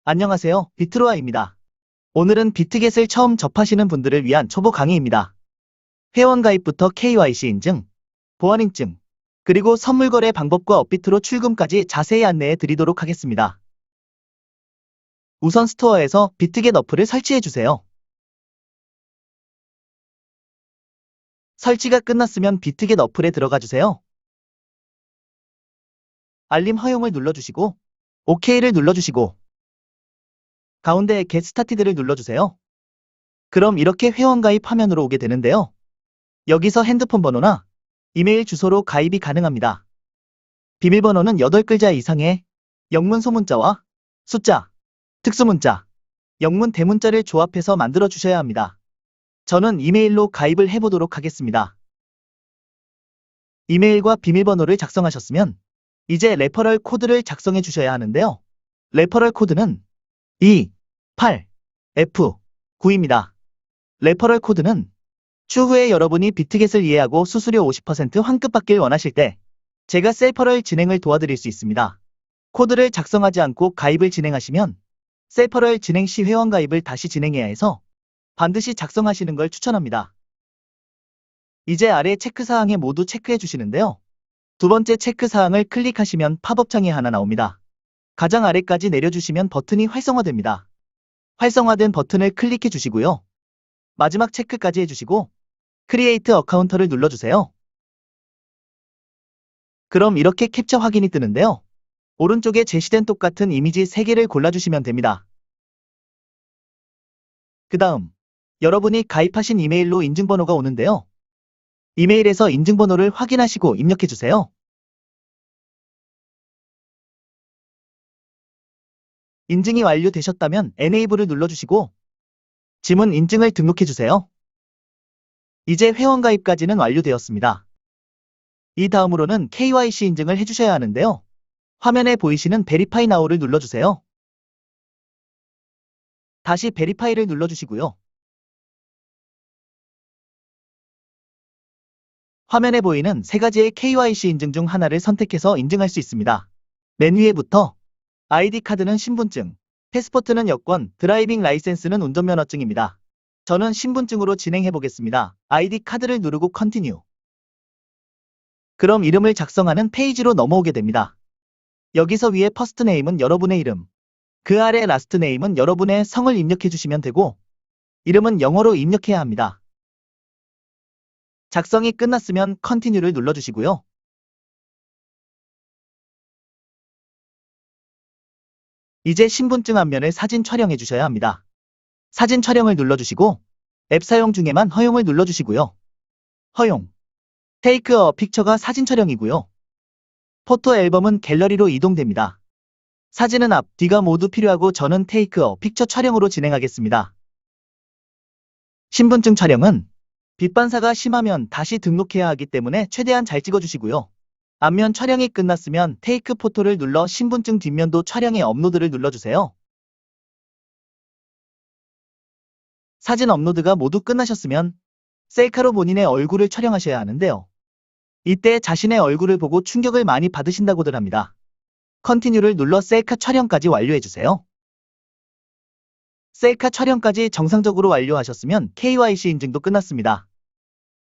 안녕하세요. 비트로아입니다. 오늘은 비트겟을 처음 접하시는 분들을 위한 초보 강의입니다. 회원 가입부터 KYC 인증, 보안 인증, 그리고 선물 거래 방법과 업비트로 출금까지 자세히 안내해 드리도록 하겠습니다. 우선 스토어에서 비트겟 어플을 설치해 주세요. 설치가 끝났으면 비트겟 어플에 들어가 주세요. 알림 허용을 눌러주시고 OK를 눌러주시고 가운데 Get Started를 눌러주세요. 그럼 이렇게 회원가입 화면으로 오게 되는데요. 여기서 핸드폰 번호나 이메일 주소로 가입이 가능합니다. 비밀번호는 8글자 이상의 영문 소문자와 숫자, 특수문자, 영문 대문자를 조합해서 만들어 주셔야 합니다. 저는 이메일로 가입을 해보도록 하겠습니다. 이메일과 비밀번호를 작성하셨으면 이제 레퍼럴 코드를 작성해 주셔야 하는데요. 레퍼럴 코드는 28F9입니다. 레퍼럴 코드는 추후에 여러분이 비트겟을 이해하고 수수료 50% 환급 받길 원하실 때 제가 셀퍼럴 진행을 도와드릴 수 있습니다. 코드를 작성하지 않고 가입을 진행하시면 셀퍼럴 진행 시 회원 가입을 다시 진행해야 해서 반드시 작성하시는 걸 추천합니다. 이제 아래 체크사항에 모두 체크해 주시는데요. 두 번째 체크사항을 클릭하시면 팝업 창이 하나 나옵니다. 가장 아래까지 내려주시면 버튼이 활성화됩니다. 활성화된 버튼을 클릭해 주시고요. 마지막 체크까지 해주시고 크리에이트 어카운터를 눌러주세요. 그럼 이렇게 캡처 확인이 뜨는데요. 오른쪽에 제시된 똑같은 이미지 3개를 골라주시면 됩니다. 그 다음 여러분이 가입하신 이메일로 인증번호가 오는데요. 이메일에서 인증번호를 확인하시고 입력해주세요. 인증이 완료되셨다면 Enable을 눌러주시고 지문 인증을 등록해주세요. 이제 회원가입까지는 완료되었습니다. 이 다음으로는 KYC 인증을 해주셔야 하는데요. 화면에 보이시는 Verify Now를 눌러주세요. 다시 Verify를 눌러주시고요. 화면에 보이는 3가지의 KYC 인증 중 하나를 선택해서 인증할 수 있습니다. 맨 위에부터 ID 카드는 신분증, 패스포트는 여권, 드라이빙 라이센스는 운전면허증입니다. 저는 신분증으로 진행해 보겠습니다. ID 카드를 누르고 Continue. 그럼 이름을 작성하는 페이지로 넘어오게 됩니다. 여기서 위에 퍼스트 네임은 여러분의 이름, 그 아래 라스트 네임은 여러분의 성을 입력해 주시면 되고 이름은 영어로 입력해야 합니다. 작성이 끝났으면 Continue를 눌러주시고요. 이제 신분증 앞면을 사진 촬영해 주셔야 합니다. 사진 촬영을 눌러주시고 앱 사용 중에만 허용을 눌러주시고요. 허용. Take a Picture가 사진 촬영이고요. 포토 앨범은 갤러리로 이동됩니다. 사진은 앞, 뒤가 모두 필요하고 저는 Take a Picture 촬영으로 진행하겠습니다. 신분증 촬영은 빛 반사가 심하면 다시 등록해야 하기 때문에 최대한 잘 찍어주시고요. 앞면 촬영이 끝났으면 테이크 포토를 눌러 신분증 뒷면도 촬영에 업로드를 눌러주세요. 사진 업로드가 모두 끝나셨으면 셀카로 본인의 얼굴을 촬영하셔야 하는데요. 이때 자신의 얼굴을 보고 충격을 많이 받으신다고들 합니다. 컨티뉴를 눌러 셀카 촬영까지 완료해주세요. 셀카 촬영까지 정상적으로 완료하셨으면 KYC 인증도 끝났습니다.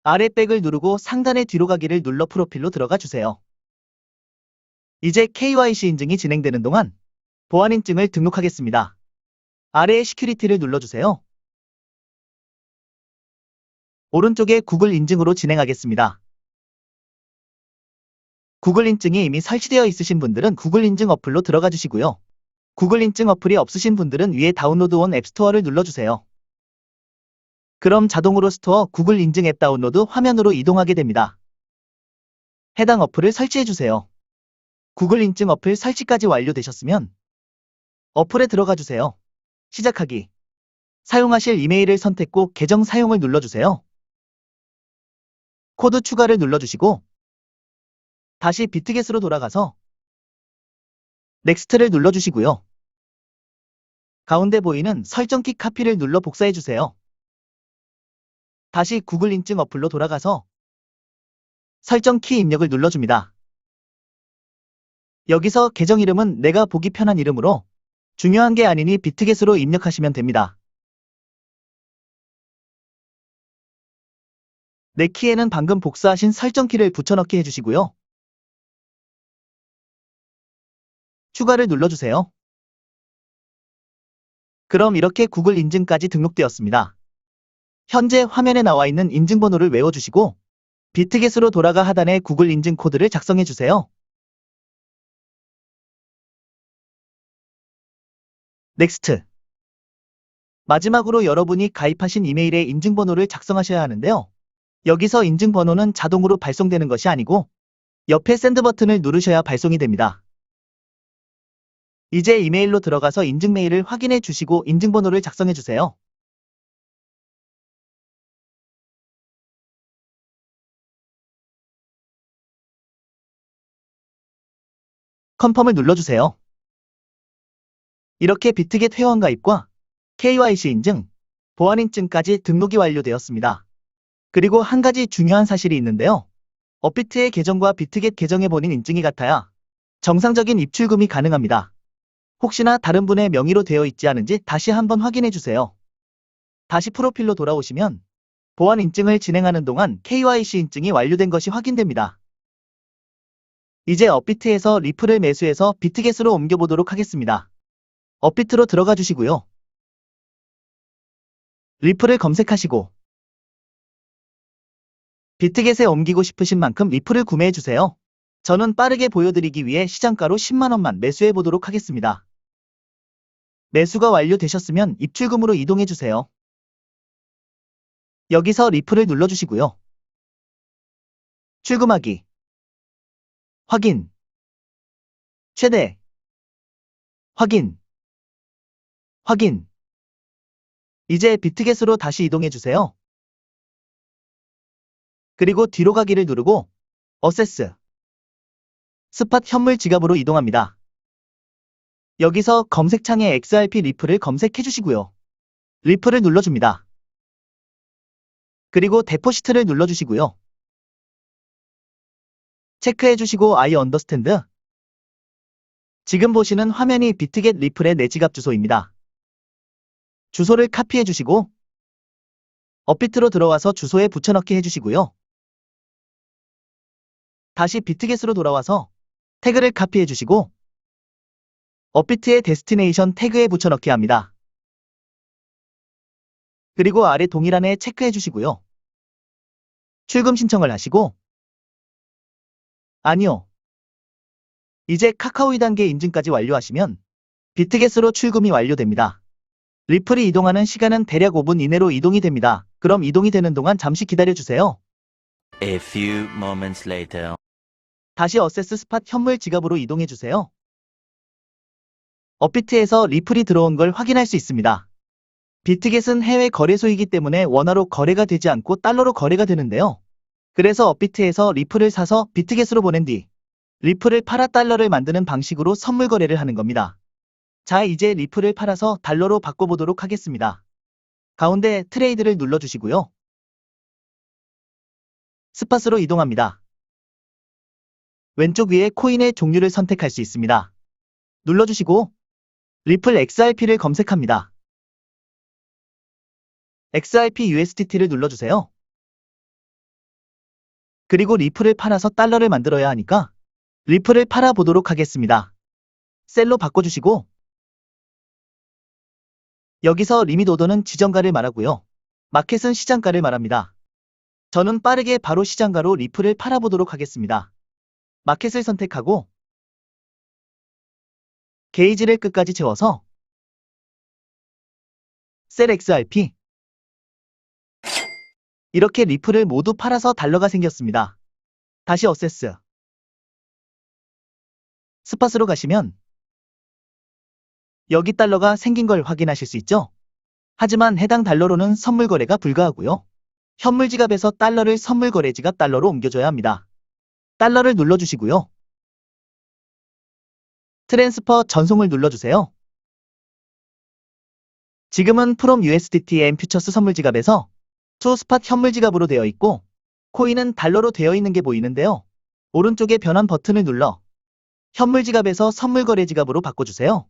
아래 백을 누르고 상단의 뒤로 가기를 눌러 프로필로 들어가 주세요. 이제 KYC 인증이 진행되는 동안 보안 인증을 등록하겠습니다. 아래의 시큐리티를 눌러주세요. 오른쪽에 구글 인증으로 진행하겠습니다. 구글 인증이 이미 설치되어 있으신 분들은 구글 인증 어플로 들어가 주시고요. 구글 인증 어플이 없으신 분들은 위에 다운로드 온 앱스토어를 눌러주세요. 그럼 자동으로 스토어 구글 인증 앱 다운로드 화면으로 이동하게 됩니다. 해당 어플을 설치해주세요. 구글 인증 어플 설치까지 완료되셨으면 어플에 들어가 주세요. 시작하기. 사용하실 이메일을 선택 후 계정 사용을 눌러주세요. 코드 추가를 눌러주시고 다시 비트겟으로 돌아가서 넥스트를 눌러주시고요. 가운데 보이는 설정키 카피를 눌러 복사해주세요. 다시 구글 인증 어플로 돌아가서 설정키 입력을 눌러줍니다. 여기서 계정 이름은 내가 보기 편한 이름으로 중요한 게 아니니 비트겟으로 입력하시면 됩니다. 내 키에는 방금 복사하신 설정키를 붙여넣기 해주시고요. 추가를 눌러주세요. 그럼 이렇게 구글 인증까지 등록되었습니다. 현재 화면에 나와 있는 인증번호를 외워주시고 비트겟으로 돌아가 하단에 구글 인증 코드를 작성해주세요. 넥스트. 마지막으로 여러분이 가입하신 이메일에 인증번호를 작성하셔야 하는데요. 여기서 인증번호는 자동으로 발송되는 것이 아니고 옆에 샌드 버튼을 누르셔야 발송이 됩니다. 이제 이메일로 들어가서 인증 메일을 확인해 주시고 인증번호를 작성해 주세요. 컨펌을 눌러주세요. 이렇게 비트겟 회원 가입과 KYC 인증, 보안 인증까지 등록이 완료되었습니다. 그리고 한 가지 중요한 사실이 있는데요. 업비트의 계정과 비트겟 계정의 본인 인증이 같아야 정상적인 입출금이 가능합니다. 혹시나 다른 분의 명의로 되어 있지 않은지 다시 한번 확인해 주세요. 다시 프로필로 돌아오시면 보안 인증을 진행하는 동안 KYC 인증이 완료된 것이 확인됩니다. 이제 업비트에서 리플을 매수해서 비트겟으로 옮겨보도록 하겠습니다. 업비트로 들어가 주시고요. 리플을 검색하시고 비트겟에 옮기고 싶으신 만큼 리플을 구매해 주세요. 저는 빠르게 보여드리기 위해 시장가로 10만원만 매수해 보도록 하겠습니다. 매수가 완료되셨으면 입출금으로 이동해 주세요. 여기서 리플을 눌러주시고요. 출금하기, 확인, 최대, 확인, 확인. 이제 비트겟으로 다시 이동해 주세요. 그리고 뒤로 가기를 누르고 어세스, 스팟 현물 지갑으로 이동합니다. 여기서 검색창에 XRP 리플을 검색해 주시고요. 리플을 눌러줍니다. 그리고 데포시트를 눌러주시고요. 체크해 주시고 I understand. 지금 보시는 화면이 비트겟 리플의 내 지갑 주소입니다. 주소를 카피해 주시고 업비트로 들어와서 주소에 붙여넣기 해주시고요. 다시 비트겟으로 돌아와서 태그를 카피해 주시고 업비트의 데스티네이션 태그에 붙여넣기 합니다. 그리고 아래 동일한에 체크해 주시고요. 출금 신청을 하시고 아니요. 이제 카카오 2단계 인증까지 완료하시면 비트겟으로 출금이 완료됩니다. 리플이 이동하는 시간은 대략 5분 이내로 이동이 됩니다. 그럼 이동이 되는 동안 잠시 기다려주세요. A few moments later. 다시 어세스 스팟 현물 지갑으로 이동해주세요. 업비트에서 리플이 들어온 걸 확인할 수 있습니다. 비트겟은 해외 거래소이기 때문에 원화로 거래가 되지 않고 달러로 거래가 되는데요. 그래서 업비트에서 리플을 사서 비트겟으로 보낸 뒤 리플을 팔아 달러를 만드는 방식으로 선물 거래를 하는 겁니다. 자, 이제 리플을 팔아서 달러로 바꿔보도록 하겠습니다. 가운데 트레이드를 눌러주시고요. 스팟으로 이동합니다. 왼쪽 위에 코인의 종류를 선택할 수 있습니다. 눌러주시고 리플 XRP를 검색합니다. XRP USDT를 눌러주세요. 그리고 리플을 팔아서 달러를 만들어야 하니까 리플을 팔아보도록 하겠습니다. 셀로 바꿔주시고 여기서 리밋 오더는 지정가를 말하고요. 마켓은 시장가를 말합니다. 저는 빠르게 바로 시장가로 리플을 팔아보도록 하겠습니다. 마켓을 선택하고 게이지를 끝까지 채워서 셀 XRP 이렇게 리플을 모두 팔아서 달러가 생겼습니다. 다시 어세스 스팟으로 가시면 여기 달러가 생긴 걸 확인하실 수 있죠? 하지만 해당 달러로는 선물 거래가 불가하고요. 현물 지갑에서 달러를 선물 거래 지갑 달러로 옮겨줘야 합니다. 달러를 눌러주시고요. 트랜스퍼 전송을 눌러주세요. 지금은 프롬 USDT and 퓨처스 선물 지갑에서 투 스팟 현물 지갑으로 되어 있고 코인은 달러로 되어 있는 게 보이는데요. 오른쪽에 변환 버튼을 눌러 현물 지갑에서 선물 거래 지갑으로 바꿔주세요.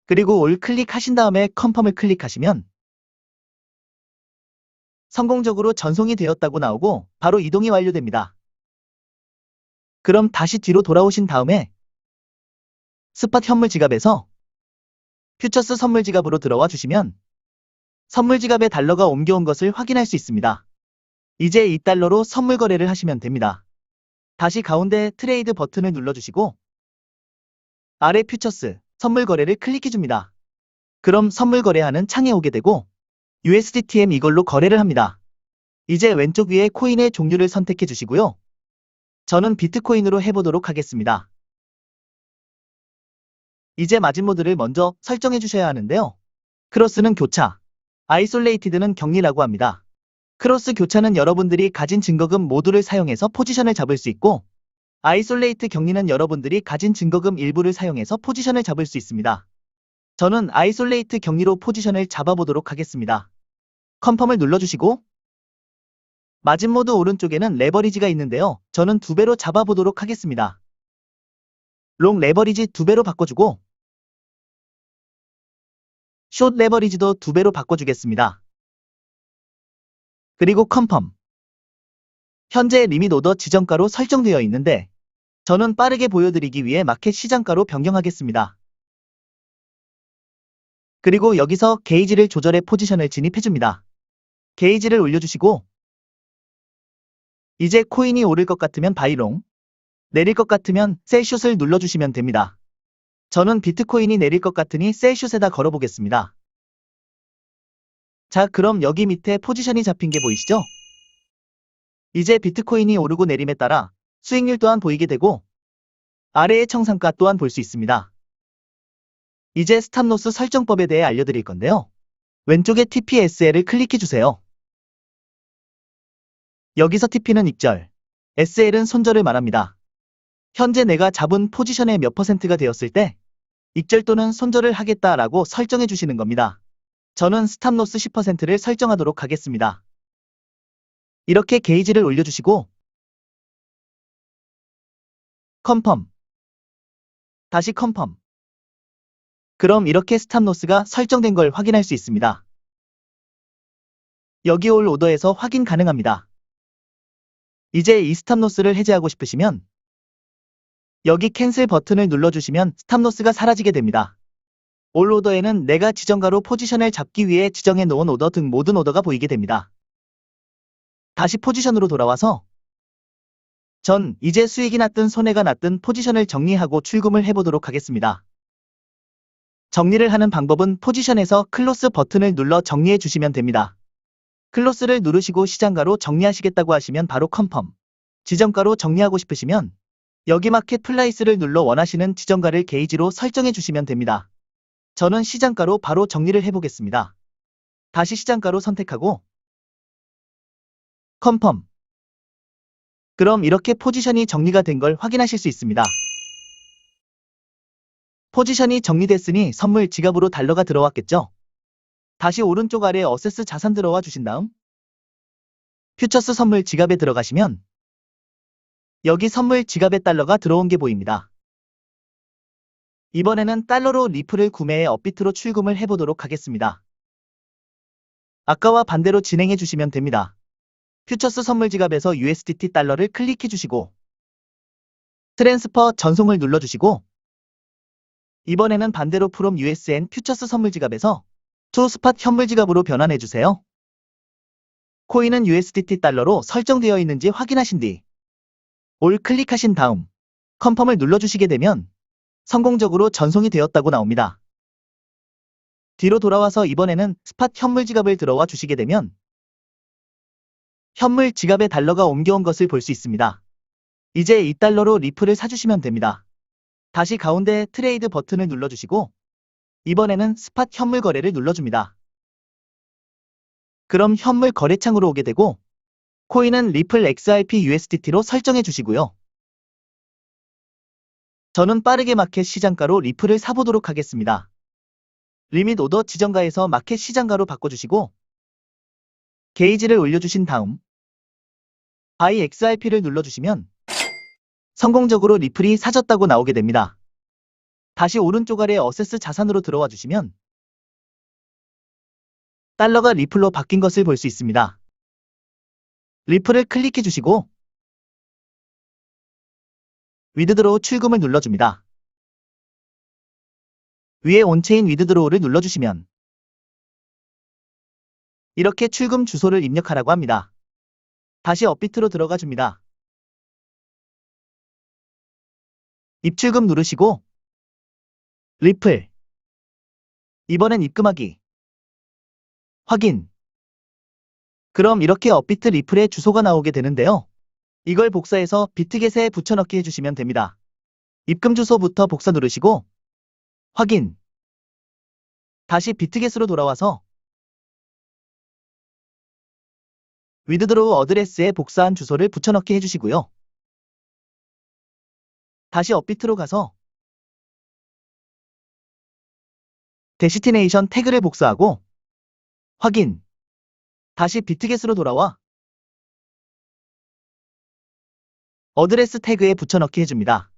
그리고 올 클릭하신 다음에 컨펌을 클릭하시면 성공적으로 전송이 되었다고 나오고 바로 이동이 완료됩니다. 그럼 다시 뒤로 돌아오신 다음에 스팟 현물 지갑에서 퓨처스 선물 지갑으로 들어와 주시면 선물 지갑에 달러가 옮겨온 것을 확인할 수 있습니다. 이제 이 달러로 선물 거래를 하시면 됩니다. 다시 가운데 트레이드 버튼을 눌러주시고 아래 퓨처스 선물 거래를 클릭해줍니다. 그럼 선물 거래하는 창에 오게 되고 USDTM 이걸로 거래를 합니다. 이제 왼쪽 위에 코인의 종류를 선택해 주시고요. 저는 비트코인으로 해보도록 하겠습니다. 이제 마진 모드를 먼저 설정해 주셔야 하는데요. 크로스는 교차, 아이솔레이티드는 격리라고 합니다. 크로스 교차는 여러분들이 가진 증거금 모두를 사용해서 포지션을 잡을 수 있고 아이솔레이트 격리는 여러분들이 가진 증거금 일부를 사용해서 포지션을 잡을 수 있습니다. 저는 아이솔레이트 격리로 포지션을 잡아보도록 하겠습니다. 컨펌을 눌러주시고 마진 모드 오른쪽에는 레버리지가 있는데요. 저는 2배로 잡아보도록 하겠습니다. 롱 레버리지 2배로 바꿔주고 숏 레버리지도 2배로 바꿔주겠습니다. 그리고 컨펌. 현재 리밋 오더 지정가로 설정되어 있는데 저는 빠르게 보여드리기 위해 마켓 시장가로 변경하겠습니다. 그리고 여기서 게이지를 조절해 포지션을 진입해줍니다. 게이지를 올려주시고 이제 코인이 오를 것 같으면 바이롱, 내릴 것 같으면 셀슛을 눌러주시면 됩니다. 저는 비트코인이 내릴 것 같으니 셀슛에다 걸어보겠습니다. 자, 그럼 여기 밑에 포지션이 잡힌 게 보이시죠? 이제 비트코인이 오르고 내림에 따라 수익률 또한 보이게 되고 아래의 청산가 또한 볼 수 있습니다. 이제 스탑로스 설정법에 대해 알려드릴 건데요. 왼쪽에 TPSL을 클릭해주세요. 여기서 TP는 익절, SL은 손절을 말합니다. 현재 내가 잡은 포지션의 몇 %가 되었을 때 익절 또는 손절을 하겠다라고 설정해 주시는 겁니다. 저는 스탑로스 10%를 설정하도록 하겠습니다. 이렇게 게이지를 올려주시고 컨펌, 다시 컨펌. 그럼 이렇게 스탑로스가 설정된 걸 확인할 수 있습니다. 여기 올 오더에서 확인 가능합니다. 이제 이 스탑로스를 해제하고 싶으시면 여기 캔슬 버튼을 눌러주시면 스탑로스가 사라지게 됩니다. 올 오더에는 내가 지정가로 포지션을 잡기 위해 지정해 놓은 오더 등 모든 오더가 보이게 됩니다. 다시 포지션으로 돌아와서 전 이제 수익이 났든 손해가 났든 포지션을 정리하고 출금을 해보도록 하겠습니다. 정리를 하는 방법은 포지션에서 클로스 버튼을 눌러 정리해 주시면 됩니다. 클로스를 누르시고 시장가로 정리하시겠다고 하시면 바로 컨펌. 지정가로 정리하고 싶으시면 여기 마켓 플라이스를 눌러 원하시는 지정가를 게이지로 설정해 주시면 됩니다. 저는 시장가로 바로 정리를 해보겠습니다. 다시 시장가로 선택하고 컨펌. 그럼 이렇게 포지션이 정리가 된 걸 확인하실 수 있습니다. 포지션이 정리됐으니 선물 지갑으로 달러가 들어왔겠죠? 다시 오른쪽 아래 어세스 자산 들어와 주신 다음 퓨처스 선물 지갑에 들어가시면 여기 선물 지갑에 달러가 들어온 게 보입니다. 이번에는 달러로 리플을 구매해 업비트로 출금을 해보도록 하겠습니다. 아까와 반대로 진행해 주시면 됩니다. 퓨처스 선물 지갑에서 USDT 달러를 클릭해 주시고 트랜스퍼 전송을 눌러주시고 이번에는 반대로 프롬 USN 퓨처스 선물 지갑에서 투 스팟 현물 지갑으로 변환해 주세요. 코인은 USDT 달러로 설정되어 있는지 확인하신 뒤 올 클릭하신 다음 컨펌을 눌러주시게 되면 성공적으로 전송이 되었다고 나옵니다. 뒤로 돌아와서 이번에는 스팟 현물 지갑을 들어와 주시게 되면 현물 지갑에 달러가 옮겨온 것을 볼 수 있습니다. 이제 이 달러로 리플을 사주시면 됩니다. 다시 가운데 트레이드 버튼을 눌러주시고 이번에는 스팟 현물 거래를 눌러줍니다. 그럼 현물 거래창으로 오게 되고 코인은 리플 XRP USDT로 설정해 주시고요. 저는 빠르게 마켓 시장가로 리플을 사보도록 하겠습니다. 리밋 오더 지정가에서 마켓 시장가로 바꿔주시고 게이지를 올려주신 다음 바이 XRP를 눌러주시면 성공적으로 리플이 사졌다고 나오게 됩니다. 다시 오른쪽 아래 어세스 자산으로 들어와 주시면 달러가 리플로 바뀐 것을 볼 수 있습니다. 리플을 클릭해 주시고 위드드로우 출금을 눌러줍니다. 위에 온체인 위드드로우를 눌러주시면 이렇게 출금 주소를 입력하라고 합니다. 다시 업비트로 들어가 줍니다. 입출금 누르시고 리플 이번엔 입금하기 확인. 그럼 이렇게 업비트 리플의 주소가 나오게 되는데요. 이걸 복사해서 비트겟에 붙여넣기 해주시면 됩니다. 입금 주소부터 복사 누르시고 확인. 다시 비트겟으로 돌아와서 위드드로우 어드레스에 복사한 주소를 붙여넣기 해주시고요. 다시 업비트로 가서 데시티네이션 태그를 복사하고 확인. 다시 비트겟으로 돌아와 어드레스 태그에 붙여넣기 해줍니다.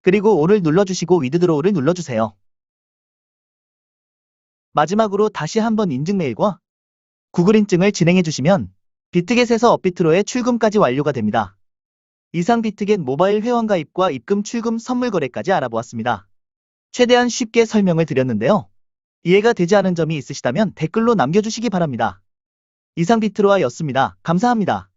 그리고 O를 눌러주시고 위드드로우를 눌러주세요. 마지막으로 다시 한번 인증 메일과 구글 인증을 진행해주시면 비트겟에서 업비트로의 출금까지 완료가 됩니다. 이상 비트겟 모바일 회원 가입과 입금 출금 선물 거래까지 알아보았습니다. 최대한 쉽게 설명을 드렸는데요. 이해가 되지 않은 점이 있으시다면 댓글로 남겨주시기 바랍니다. 이상 비트로아였습니다. 감사합니다.